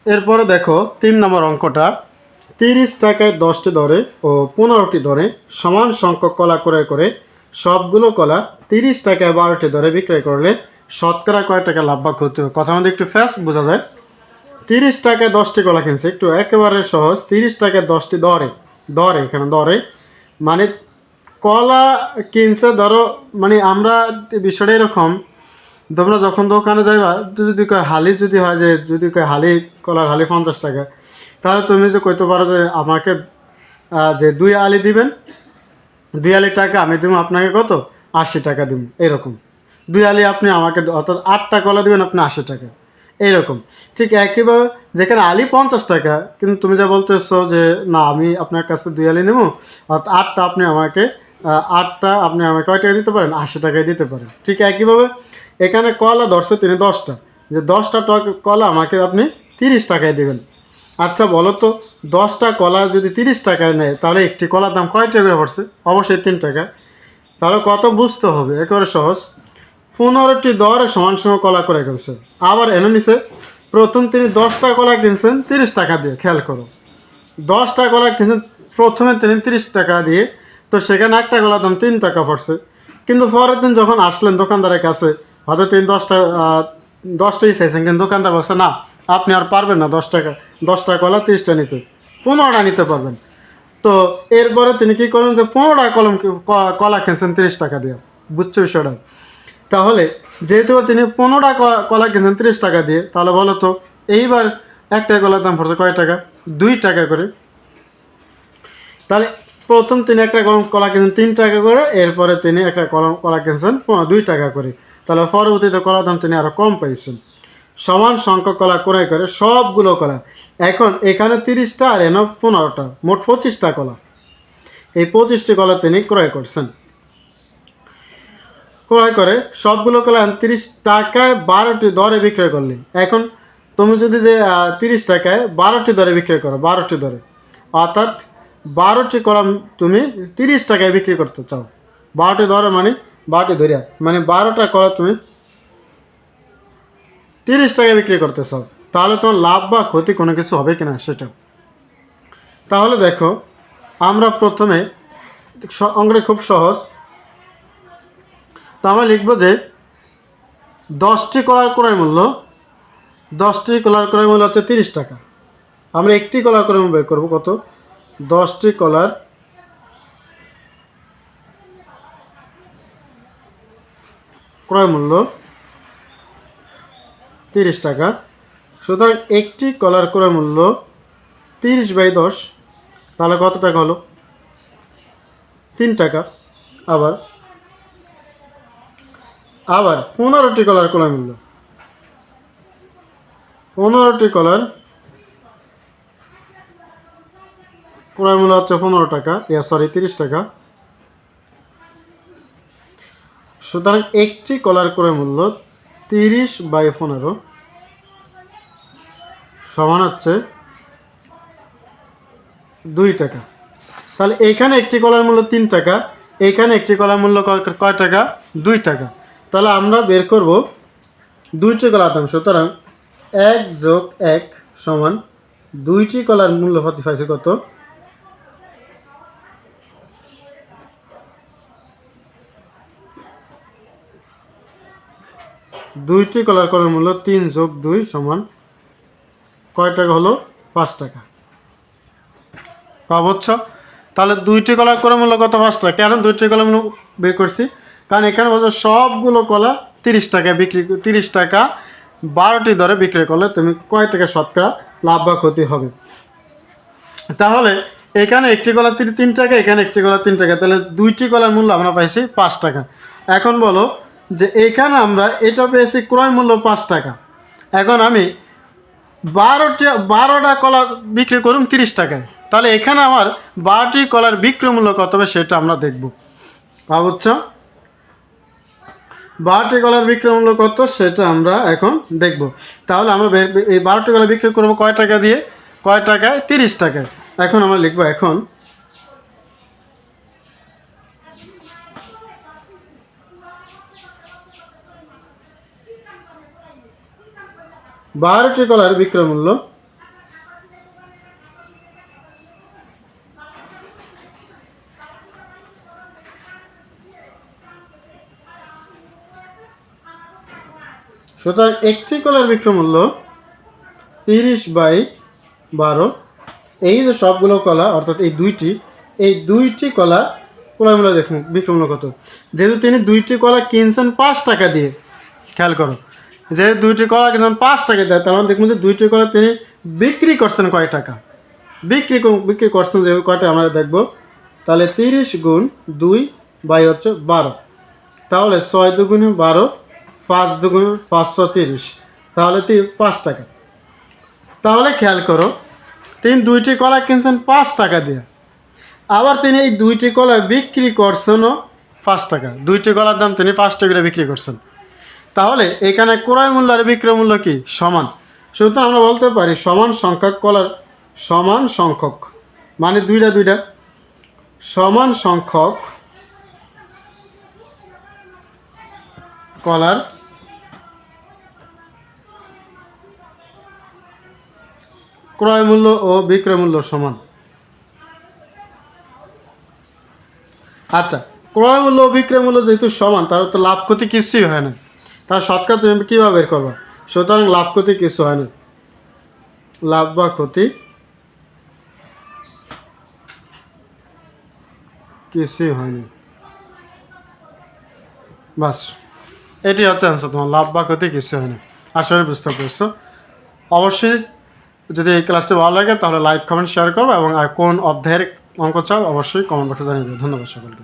এরপরে দেখো 3 নম্বর অঙ্কটা, 30 টাকায় 10টি দরে ও 15টি দরে সমান সংখ্যক কলা ক্রয় করে সবগুলো কলা 30 টাকায় 12টি দরে বিক্রয় করলে শতকরা কয় টাকা লাভ বা ক্ষতি হবে? কথা মধ্যে একটু ফ্যাস্ট বোঝা যায়। 30 টাকায় 10টি কলা কিনছে, একটু একেবারে সহজ। 30 টাকায় 10টি দরে, দরে এখানে দরে মানে কলা কিনছে ধরো, মানে আমরা বিষয়টা এরকম, তোমরা যখন দোকানে যাইবা, যদি কয় হালি, যদি হয় যে যদি কয় হালি কলার হালি 50 টাকা, তাহলে তুমি যে কইতে পারো যে আমাকে যে 2 আলি দিবেন, 2 আলি টাকা আমি দিব আপনাকে কত, 80 টাকা দিব, এরকম। 2 আলি আপনি আমাকে অর্থাৎ 8টা কলা দিবেন আপনি 80 টাকা, এইরকম। ঠিক একইভাবে যেখানে আলি 50 টাকা, কিন্তু তুমি যা বলতেছো যে না আমি আপনার কাছে 2 আলি নেবো, অর্থাৎ 8টা আপনি আমাকে 8টা আপনি আমাকে কয় টাকা দিতে পারেন, 80 টাকায় দিতে পারেন। ঠিক একইভাবে এখানে কলা ধরছে তিনি 10টা, যে 10টা কলা আমাকে আপনি 30 টাকায় দেবেন। আচ্ছা বলো তো, 10টা কলা যদি 30 টাকায় নেয়, তাহলে একটি কলার দাম কয় টাকা করে পড়ছে? অবশ্যই 3 টাকা। তাহলে কত বুঝতে হবে, একেবারে সহজ। 15টি দরে সমান সমান কলা করে কিনছে, আবার এনে নিছে প্রথম তিনি 10টা কলা কিনছেন 30 টাকা দিয়ে। খেয়াল করো, 10টা কলা কিনছেন প্রথমে তিনি 30 টাকা দিয়ে, তো সেখানে একটা কলার দাম 3 টাকা পড়ছে। কিন্তু পরের দিন যখন আসলেন দোকানদারের কাছে, হয়তো তিনি 10টাই চাইছেন, কিন্তু দোকানদার বলছে না আপনি আর পারবেন না 10 টাকা, 10টা কলা 30টা নিতে, 15টা নিতে পারবেন। তো এরপরে তিনি কি করেন যে 15টা কলা কিনছেন 30 টাকা দিয়ে। বুঝছো বিষয়টা? তাহলে যেহেতু তিনি 15টা কলা কিনছেন 30 টাকা দিয়ে, তাহলে বলো তো এইবার একটা কলার দাম পড়ছে কয় টাকা? 2 টাকা করে। তাহলে প্রথম তিনি একটা কলা কিনছেন 3 টাকা করে, এরপরে তিনি একটা কলা কিনছেন 2 টাকা করে। তাহলে পরবর্তীতে কলার দাম তিনি আরও কম পাইছেন। সমান সংখ্যক কলা ক্রয় করে সবগুলো কলা, এখন এখানে 30টা আর এনে 15টা, মোট 25টা কলা। এই 25টি কলা তিনি ক্রয় করছেন। ক্রয় করে সবগুলো কলা 30 টাকায় 12টি দরে বিক্রয় করলে, এখন তুমি যদি যে 30 টাকায় 12টি দরে বিক্রয় করো, 12টি দরে, অর্থাৎ 12টি কলম তুমি 30 টাকায় বিক্রি করতে চাও। 12টি দরে মানে 12টি ধরিয়া মানে 12টা কলা তুমি 30 টাকায় বিক্রি করতে চাও, তাহলে তোমার লাভ বা ক্ষতি কোনো কিছু হবে কিনা সেটা। তাহলে দেখো, আমরা প্রথমে অঙ্কটা খুব সহজ। তো আমরা লিখবো যে 10টি কলার ক্রয় মূল্য, 10টি কলার ক্রয় মূল্য হচ্ছে 30 টাকা। আমরা একটি কলার ক্রয় মূল্য বের করবো কত, 10টি কলার ক্রয় মূল্য 30 টাকা। সুতরাং একটি কলার ক্রয় মূল্য 30/10, তাহলে কত টাকা হলো? 3 টাকা। আবার আবার 15টি কলার ক্রয় মূল্য, 15টি কলার ক্রয় মূল্য হচ্ছে 15 টাকা, 30 টাকা। সুতরাং একটি কলার ক্রয় মূল্য 30/15 সমান হচ্ছে 2 টাকা। তাহলে এইখানে একটি কলার মূল্য 3 টাকা, এইখানে একটি কলার মূল্য কয় টাকা? 2 টাকা। তাহলে আমরা বের করব 2টি কলার দাম। সুতরাং 1+1 সমান 2টি কলার মূল্য হতে পাইছে কত? 2টি কলার করার মূল্য 3+2 সমান কয় টাকা হলো? 5 টাকা। বুঝছ? তাহলে 2টি কলার করে মূল্য কত? 5 টাকা। কেন 2টি কলার মূল্য বের করছি? কারণ এখানে বলছো সবগুলো কলা 30 টাকায় বিক্রি, 30 টাকা 12টি দরে বিক্রি করলে তুমি কয় টাকা শতকরা লাভ বা ক্ষতি হবে। তাহলে এখানে একটি কলা 3 টাকা, এখানে একটি কলা 3 টাকা, তাহলে 2টি কলার মূল্য আমরা পাইছি 5 টাকা। এখন বলো যে এখানে আমরা এটা পেয়েছি ক্রয় মূল্য 5 টাকা, এখন আমি 12টা কলা বিক্রি করুন 30 টাকায়, তাহলে এখানে আমার 12টি কলার বিক্রয় মূল্য কত হবে সেটা আমরা দেখব। বুঝছো? 12টি কলার বিক্রয় মূল্য কত সেটা আমরা এখন দেখব। তাহলে আমরা এই 12টি কলা বিক্রি করবো কয় টাকা দিয়ে? কয় টাকায়? 30 টাকায়। এখন আমরা লিখবো, এখন 12টি কলার বিক্রয় মূল্য সুতরাং একটি কলার বিক্রয় মূল্য 30/12। এই যে সবগুলো কলা অর্থাৎ এই দুইটি কলা ক্রয় মূল্য দেখুন বিক্রয় মূল্য কত। যেহেতু তিনি দুইটি কলা কিনছেন 5 টাকা দিয়ে, খেয়াল করো, যেহেতু দুইটি কলা কিনছেন 5 টাকা দিয়ে, তার মানে দেখুন যে দুইটি কলা তিনি বিক্রি করছেন কয় টাকা, বিক্রি করছেন যে কয়টা আমরা দেখব। তাহলে 30 গুণ 2/12, তাহলে 6 দুগুণে 12, 5 দুগুণে 530, তাহলে 5 টাকা। তাহলে খেয়াল করো, তিনি দুইটি কলা কিনছেন 5 টাকা দিয়ে, আবার তিনি এই দুইটি কলা বিক্রি করছেনও 5 টাকা। দুইটি কলার দাম তিনি 5 টাকা করে বিক্রি করছেন। তাহলে এখানে ক্রয় মূল্য আর বিক্রয় মূল্য কি সমান। সুতরাং আমরা বলতে পারি সমান সংখ্যক কলার সমান সংখ্যক, মানে দুইটা সমান সংখ্যক কলার ক্রয় মূল্য ও বিক্রয় মূল্য সমান। আচ্ছা, ক্রয় মূল্য ও বিক্রয় মূল্য যেহেতু সমান, তাহলে তো লাভ ক্ষতি কিছুই হয় না। তার শতকরা তুমি কীভাবে বের করবা? সুতরাং লাভ ক্ষতি কিছু হয় না, লাভ বা ক্ষতি কিছুই হয়নি। বাস, এটি হচ্ছে অ্যান্সার, তোমার লাভ বা ক্ষতি কিছু হয় না। আশা করি বুঝতে পেরেছো। অবশ্যই যদি এই ক্লাসটি ভালো লাগে তাহলে লাইক কমেন্ট শেয়ার করবো, এবং আর কোন অধ্যায়ের অঙ্ক চাও অবশ্যই কমেন্ট বক্সে জানিয়ে দেবো। ধন্যবাদ সকলকে।